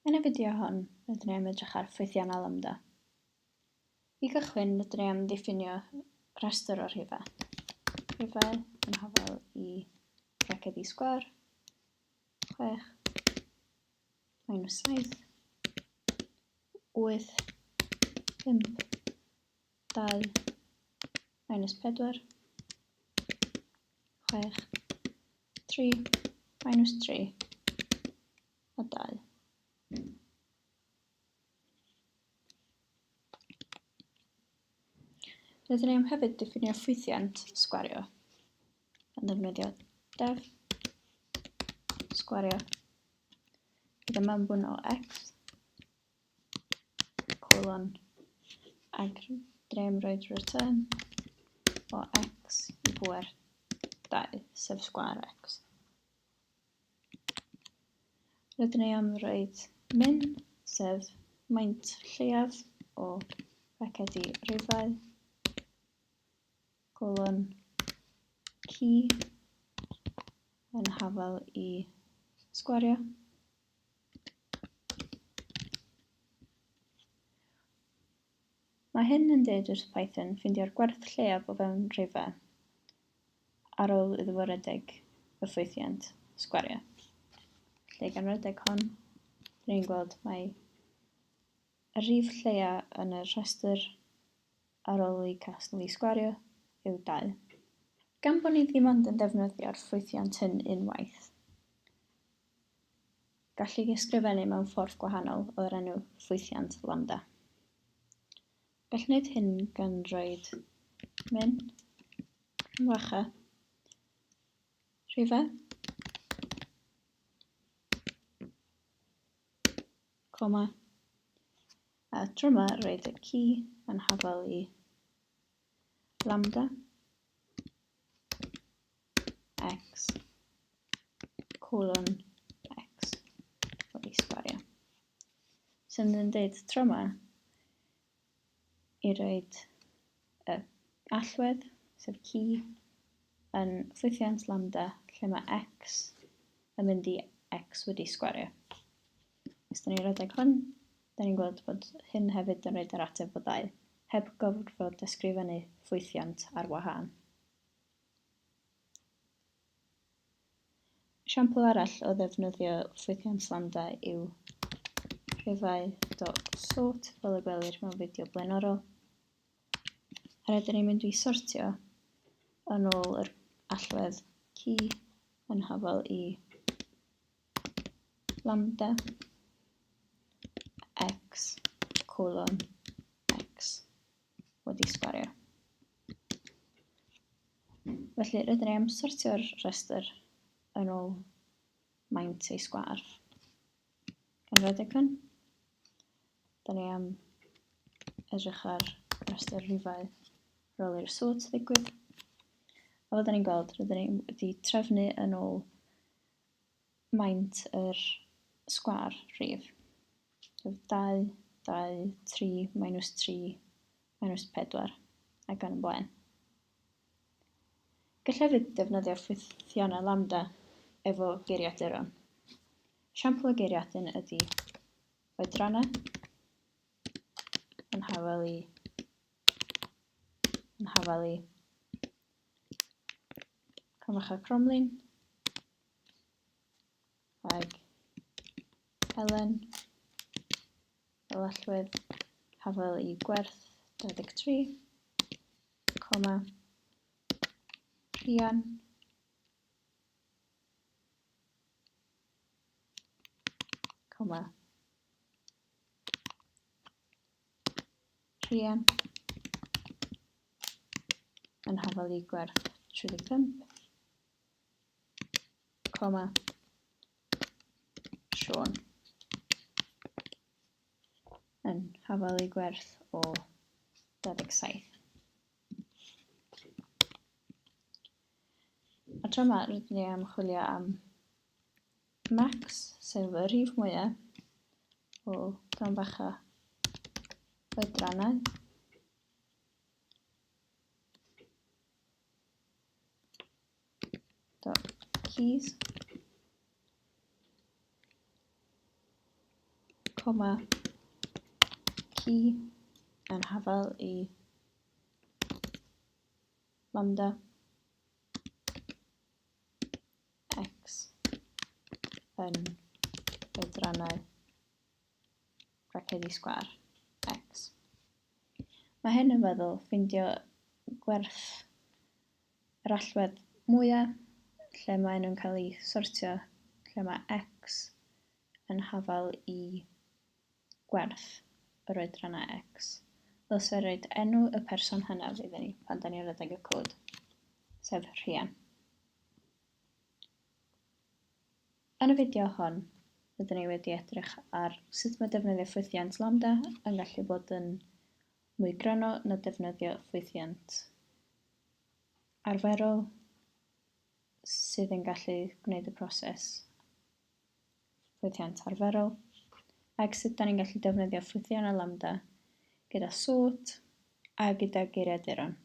Yn y fideo hon, rydyn ni am edrych ar ffwythiannau lambda. I gychwyn, rydyn ni am ddiffinio rhestr o rhifau. Rhifau yn hafel i braced I sgwar, 6, minus 7, 8, 5, 2, minus 4, 6, 3, minus 3, a 2. Rydyn ni am hefyd diffinio ffwythiant sgwario yn ddefnyddio def sgwario gyda mewnbwn o x colon ag rydyn ni am roed return o x I bwer 2 sef sgwar x. Rydyn ni am roed min sef maint lleiaf o braced I rhifau colon ci yn hafel I sgwario. Mae hyn yn dweud wrth Python ffindio'r gwerth lleiaf o fewn rhifau ar ôl iddo fo redeg y ffwythiant sgwario. Felly gan redeg hon, rydyn ni'n gweld mae y rhif lleiaf yn y rhestr ar ôl I casglu sgwario yw 2. Gan bod ni ddim ond yn defnyddio'r ffwythiant hyn unwaith, gallu ysgrifennu mewn ffordd gwahanol o'r enw ffwythiant lambda. Gall wneud hyn gan roed min, rhywacha, rhifau, coma, a tro yma roed y ci yn hafel I lambda, x, colon x wedi sgwario. Sy'n yn dweud tro yma I roed y allwedd, sef ci, yn ffwythiant lambda lle mae x yn mynd I x wedi sgwario. Os da ni'n redeg hwn, da ni'n gweld bod hyn hefyd yn roed yr ateb o 2, heb gorfod ysgrifennu ffwythiant ar wahân. Esiampl arall o ddefnyddio ffwythiant lambda yw rhifau.sort fel y gwelir mewn fideo blaenorol. A rydyn ni'n mynd I sortio yn ôl yr allwedd ci yn hafel I lambda x colon x wedi sgwario. Felly rydyn ni am sortio'r rhestr yn ôl maint ei sgwar. Gan redeg hwn, da ni am edrych ar rhestr rhifau ar ôl i'r sort ddigwydd. A fel da ni'n gweld, rydyn ni wedi trefnu yn ôl maint yr sgwar rhif. 2, 2, 3, minus 4, ac yn y blaen. Gall hefyd defnyddio ffwythiannau lambda efo geiriaduron. Esiampl o geiriadyn ydy oedrannau yn hafel I canfach a cromlin ag elen fel allwedd hafel I gwerth 23, coma, rhian, coma, rhian, yn hafel I gwerth 35, coma, Siôn, yn hafel I gwerth o 27. A tro yma rydyn ni am chwilio am max, sef y rhif mwyaf o ganfacha oedrannau. Keys coma key yn hafal i lambda x yn oedrannau bracedi sgwâr x. Mae hyn yn feddwl ffeindio gwerth yr allwedd mwyaf lle mae nhw'n cael eu sortio, lle mae x yn hafal i gwerth yr oedrannau x. Ddylse roed enw y person hynaf iddyn ni pan da ni'n rhedeg y cod, sef rhian. Yn y fideo hon, byddwn ni wedi edrych ar sut mae defnyddio ffwythiant lambda yn gallu bod yn mwy gryno na defnyddio ffwythiant arferol sydd yn gallu gwneud y proses ffwythiant arferol, ac sut da ni'n gallu defnyddio ffwythiannau lambda gyda sort a gyda geiriaduron.